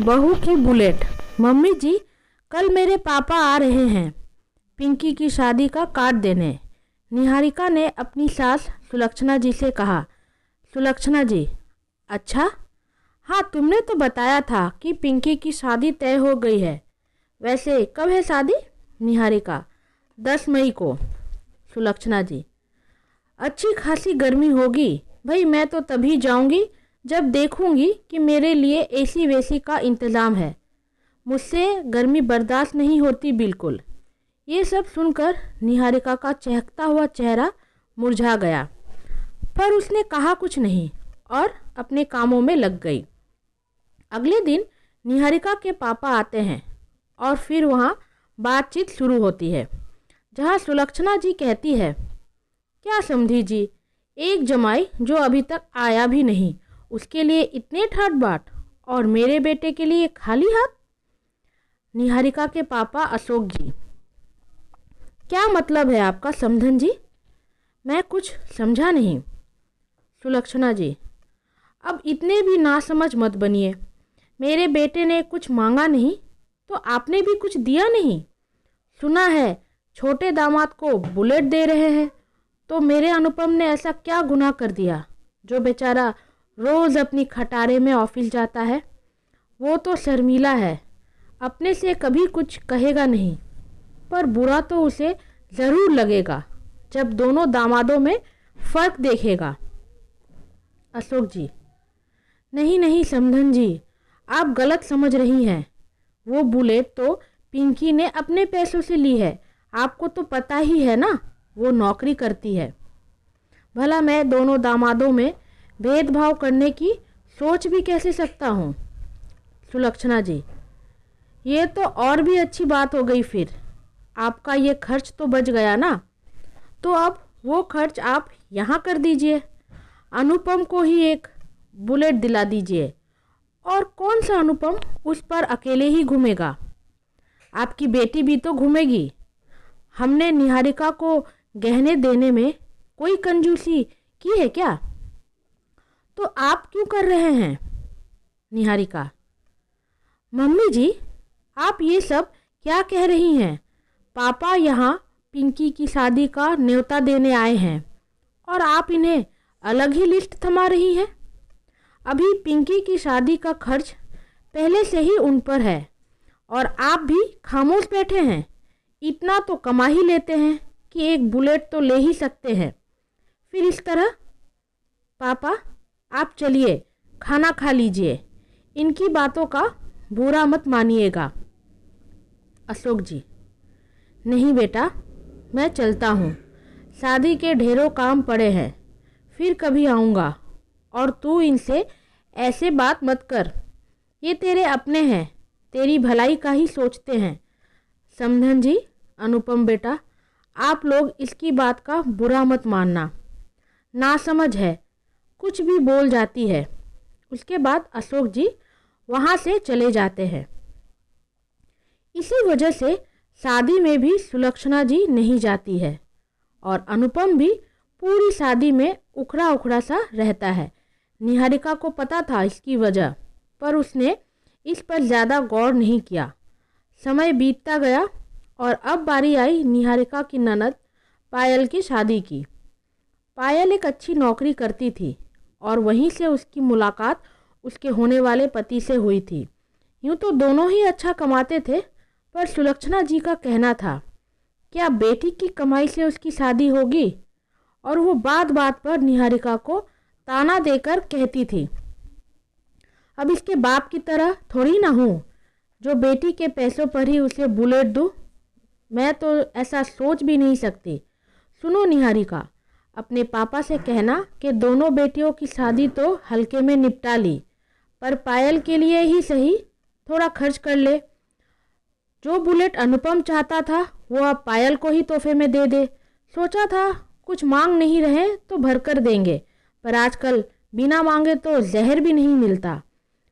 बहू की bullet. Mummy जी, कल मेरे पापा आ रहे हैं पिंकी की शादी का कार्ड देने। निहारिका ने अपनी सास सुलक्षणा जी से कहा। सुलक्षणा जी, अच्छा, हाँ तुमने तो बताया था कि पिंकी की शादी तय हो गई है। वैसे कब है शादी? निहारिका, 10 मई को। सुलक्षणा जी, अच्छी खासी गर्मी होगी भाई, मैं तो तभी जाऊंगी जब देखूंगी कि मेरे लिए एसी वेसी का इंतज़ाम है। मुझसे गर्मी बर्दाश्त नहीं होती बिल्कुल। ये सब सुनकर निहारिका का चहकता हुआ चेहरा मुरझा गया, पर उसने कहा कुछ नहीं और अपने कामों में लग गई। अगले दिन निहारिका के पापा आते हैं और फिर वहाँ बातचीत शुरू होती है, जहाँ सुलक्षणा जी कहती है, क्या समझी जी, एक जमाई जो अभी तक आया भी नहीं, उसके लिए इतने ठाट बाट, और मेरे बेटे के लिए खाली हाथ। निहारिका के पापा अशोक जी, क्या मतलब है आपका समधन जी? मैं कुछ समझा नहीं। सुलक्षणा जी, अब इतने भी नासमझ मत बनिए। मेरे बेटे ने कुछ मांगा नहीं तो आपने भी कुछ दिया नहीं। सुना है छोटे दामाद को बुलेट दे रहे हैं, तो मेरे अनुपम ने ऐसा क्या गुनाह कर दिया जो बेचारा रोज़ अपनी खटारे में ऑफिस जाता है? वो तो शर्मीला है, अपने से कभी कुछ कहेगा नहीं, पर बुरा तो उसे ज़रूर लगेगा जब दोनों दामादों में फ़र्क देखेगा। अशोक जी, नहीं नहीं समधन जी, आप गलत समझ रही हैं। वो बुलेट तो पिंकी ने अपने पैसों से ली है, आपको तो पता ही है ना, वो नौकरी करती है। भला मैं दोनों दामादों में भेदभाव करने की सोच भी कैसे सकता हूँ? सुलक्षणा जी, ये तो और भी अच्छी बात हो गई। फिर आपका ये खर्च तो बच गया ना, तो अब वो खर्च आप यहाँ कर दीजिए, अनुपम को ही एक बुलेट दिला दीजिए। और कौन सा अनुपम उस पर अकेले ही घूमेगा? आपकी बेटी भी तो घूमेगी। हमने निहारिका को गहने देने में कोई कंजूसी की है क्या? तो आप क्यों कर रहे हैं? निहारिका, मम्मी जी, आप ये सब क्या कह रही हैं? पापा यहाँ पिंकी की शादी का न्योता देने आए हैं और आप इन्हें अलग ही लिस्ट थमा रही हैं। अभी पिंकी की शादी का खर्च पहले से ही उन पर है और आप भी खामोश बैठे हैं। इतना तो कमा ही लेते हैं कि एक बुलेट तो ले ही सकते हैं, फिर इस तरह। पापा, आप चलिए खाना खा लीजिए, इनकी बातों का बुरा मत मानिएगा। अशोक जी, नहीं बेटा, मैं चलता हूँ, शादी के ढेरों काम पड़े हैं, फिर कभी आऊँगा। और तू इनसे ऐसे बात मत कर, ये तेरे अपने हैं, तेरी भलाई का ही सोचते हैं। समधन जी, अनुपम बेटा, आप लोग इसकी बात का बुरा मत मानना, नासमझ है, कुछ भी बोल जाती है। उसके बाद अशोक जी वहाँ से चले जाते हैं। इसी वजह से शादी में भी सुलक्षणा जी नहीं जाती है और अनुपम भी पूरी शादी में उखड़ा उखड़ा सा रहता है। निहारिका को पता था इसकी वजह, पर उसने इस पर ज़्यादा गौर नहीं किया। समय बीतता गया और अब बारी आई निहारिका की ननद पायल की शादी की। पायल एक अच्छी नौकरी करती थी और वहीं से उसकी मुलाकात उसके होने वाले पति से हुई थी। यूँ तो दोनों ही अच्छा कमाते थे, पर सुलक्षणा जी का कहना था, क्या बेटी की कमाई से उसकी शादी होगी? और वो बात बात पर निहारिका को ताना देकर कहती थी, अब इसके बाप की तरह थोड़ी ना हूँ जो बेटी के पैसों पर ही उसे बुलेट दूँ। मैं तो ऐसा सोच भी नहीं सकती। सुनो निहारिका, अपने पापा से कहना कि दोनों बेटियों की शादी तो हल्के में निपटा ली, पर पायल के लिए ही सही थोड़ा खर्च कर ले। जो बुलेट अनुपम चाहता था वो अब पायल को ही तोहफे में दे दे। सोचा था कुछ मांग नहीं रहे तो भरकर देंगे, पर आजकल बिना मांगे तो जहर भी नहीं मिलता।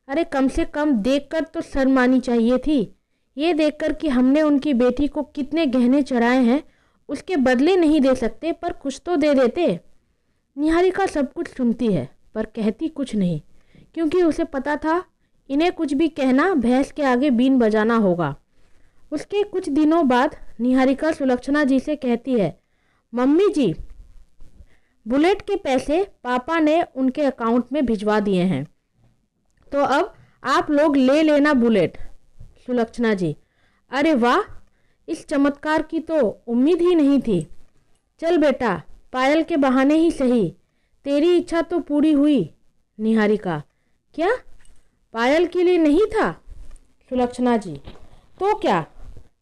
अरे कम से कम देखकर तो शर्म आनी चाहिए थी। ये देखकर कि हमने उनकी बेटी को कितने गहने चढ़ाए हैं, उसके बदले नहीं दे सकते पर कुछ तो दे देते। निहारिका सब कुछ सुनती है पर कहती कुछ नहीं, क्योंकि उसे पता था इन्हें कुछ भी कहना भैंस के आगे बीन बजाना होगा। उसके कुछ दिनों बाद निहारिका सुलक्षणा जी से कहती है, मम्मी जी, बुलेट के पैसे पापा ने उनके अकाउंट में भिजवा दिए हैं, तो अब आप लोग ले लेना बुलेट। सुलक्षणा जी, अरे वाह, इस चमत्कार की तो उम्मीद ही नहीं थी। चल बेटा, पायल के बहाने ही सही, तेरी इच्छा तो पूरी हुई। निहारिका, क्या पायल के लिए नहीं था? सुलक्षणा जी, तो क्या,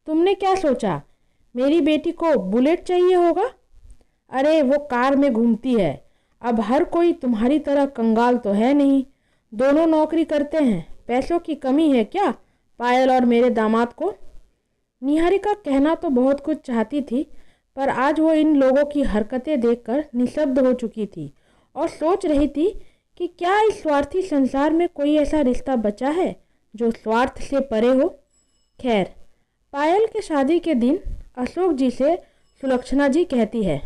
तुमने क्या सोचा, मेरी बेटी को बुलेट चाहिए होगा? अरे वो कार में घूमती है, अब हर कोई तुम्हारी तरह कंगाल तो है नहीं, दोनों नौकरी करते हैं, पैसों की कमी है क्या पायल और मेरे दामाद को? निहारिका कहना तो बहुत कुछ चाहती थी, पर आज वो इन लोगों की हरकतें देखकर निशब्द हो चुकी थी और सोच रही थी कि क्या इस स्वार्थी संसार में कोई ऐसा रिश्ता बचा है जो स्वार्थ से परे हो। खैर, पायल के शादी के दिन अशोक जी से सुलक्षणा जी कहती है,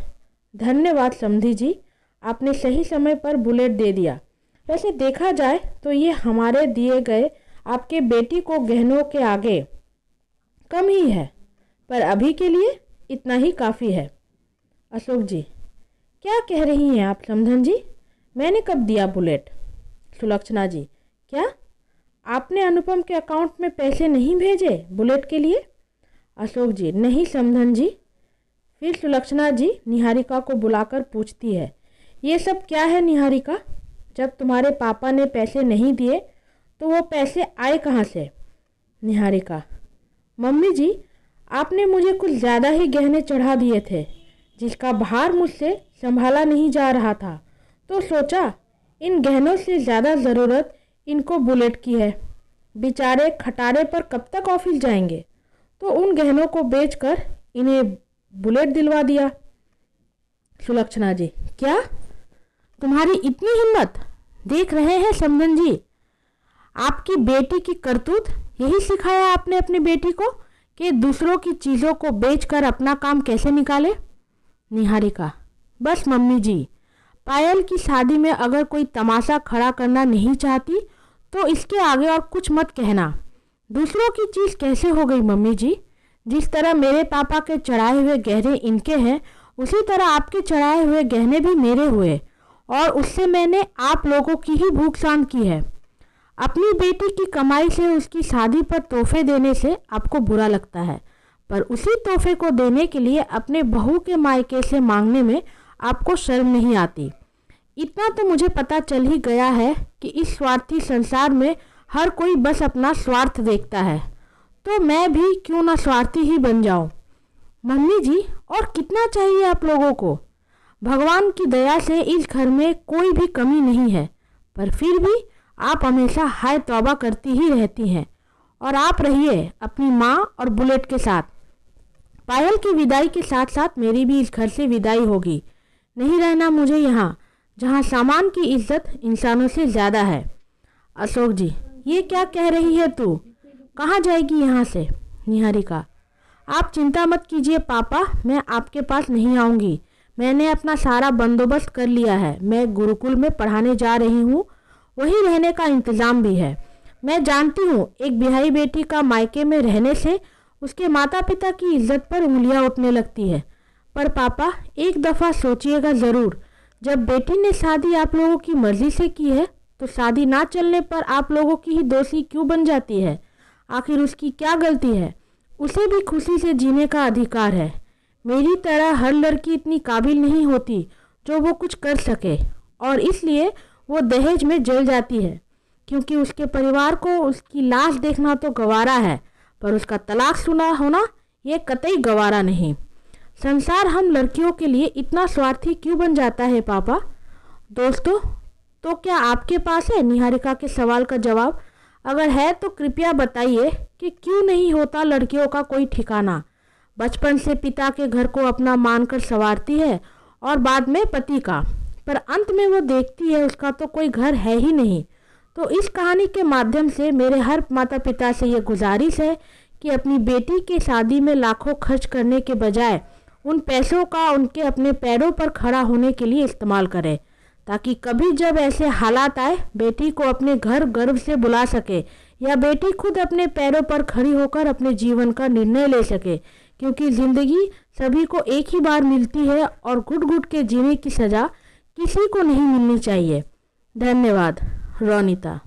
धन्यवाद समधी जी, आपने सही समय पर बुलेट दे दिया। वैसे देखा जाए तो ये हमारे दिए गए आपके बेटी को गहनों के आगे कम ही है, पर अभी के लिए इतना ही काफ़ी है। अशोक जी, क्या कह रही हैं आप समधन जी, मैंने कब दिया बुलेट? सुलक्षणा जी, क्या आपने अनुपम के अकाउंट में पैसे नहीं भेजे बुलेट के लिए? अशोक जी, नहीं समधन जी। फिर सुलक्षणा जी निहारिका को बुलाकर पूछती है, ये सब क्या है निहारिका? जब तुम्हारे पापा ने पैसे नहीं दिए तो वो पैसे आए कहाँ से? निहारिका, मम्मी जी, आपने मुझे कुछ ज़्यादा ही गहने चढ़ा दिए थे, जिसका भार मुझसे संभाला नहीं जा रहा था, तो सोचा इन गहनों से ज़्यादा ज़रूरत इनको बुलेट की है। बेचारे खटारे पर कब तक ऑफिस जाएंगे, तो उन गहनों को बेचकर इन्हें बुलेट दिलवा दिया। सुलक्षणा जी, क्या तुम्हारी इतनी हिम्मत? देख रहे हैं समधन जी, आपकी बेटी की करतूत, यही सिखाया आपने अपनी बेटी को कि दूसरों की चीज़ों को बेचकर अपना काम कैसे निकाले। निहारिका, बस मम्मी जी, पायल की शादी में अगर कोई तमाशा खड़ा करना नहीं चाहती तो इसके आगे और कुछ मत कहना। दूसरों की चीज़ कैसे हो गई मम्मी जी? जिस तरह मेरे पापा के चढ़ाए हुए गहने इनके हैं, उसी तरह आपके चढ़ाए हुए गहने भी मेरे हुए, और उससे मैंने आप लोगों की ही भूख शांत की है। अपनी बेटी की कमाई से उसकी शादी पर तोहफे देने से आपको बुरा लगता है, पर उसी तोहफे को देने के लिए अपने बहू के मायके से मांगने में आपको शर्म नहीं आती। इतना तो मुझे पता चल ही गया है कि इस स्वार्थी संसार में हर कोई बस अपना स्वार्थ देखता है, तो मैं भी क्यों ना स्वार्थी ही बन जाऊं। मम्मी जी, और कितना चाहिए आप लोगों को? भगवान की दया से इस घर में कोई भी कमी नहीं है, पर फिर भी आप हमेशा हाय तौबा करती ही रहती हैं। और आप रहिए अपनी माँ और बुलेट के साथ। पायल की विदाई के साथ साथ मेरी भी इस घर से विदाई होगी। नहीं रहना मुझे यहाँ, जहाँ सामान की इज्जत इंसानों से ज़्यादा है। अशोक जी, ये क्या कह रही है तू? कहाँ जाएगी यहाँ से? निहारिका, आप चिंता मत कीजिए पापा, मैं आपके पास नहीं आऊँगी। मैंने अपना सारा बंदोबस्त कर लिया है। मैं गुरुकुल में पढ़ाने जा रही हूँ, वहीं रहने का इंतज़ाम भी है। मैं जानती हूँ एक बिहाई बेटी का मायके में रहने से उसके माता पिता की इज्जत पर उंगलियाँ उठने लगती है, पर पापा एक दफ़ा सोचिएगा ज़रूर। जब बेटी ने शादी आप लोगों की मर्ज़ी से की है, तो शादी ना चलने पर आप लोगों की ही दोषी क्यों बन जाती है? आखिर उसकी क्या गलती है? उसे भी खुशी से जीने का अधिकार है। मेरी तरह हर लड़की इतनी काबिल नहीं होती जो वो कुछ कर सके, और इसलिए वो दहेज में जल जाती है, क्योंकि उसके परिवार को उसकी लाश देखना तो गवारा है, पर उसका तलाक सुना होना ये कतई गवारा नहीं। संसार हम लड़कियों के लिए इतना स्वार्थी क्यों बन जाता है पापा? दोस्तों, तो क्या आपके पास है निहारिका के सवाल का जवाब? अगर है तो कृपया बताइए कि क्यों नहीं होता लड़कियों का कोई ठिकाना? बचपन से पिता के घर को अपना मानकर संवारती है और बाद में पति का, पर अंत में वो देखती है उसका तो कोई घर है ही नहीं। तो इस कहानी के माध्यम से मेरे हर माता पिता से ये गुजारिश है कि अपनी बेटी के शादी में लाखों खर्च करने के बजाय उन पैसों का उनके अपने पैरों पर खड़ा होने के लिए इस्तेमाल करें। ताकि कभी जब ऐसे हालात आए बेटी को अपने घर गर्व से बुला सके या बेटी खुद अपने पैरों पर खड़ी होकर अपने जीवन का निर्णय ले सके, क्योंकि ज़िंदगी सभी को एक ही बार मिलती है और घुट घुट के जीने की सज़ा किसी को नहीं मिलनी चाहिए। धन्यवाद। रोनिता।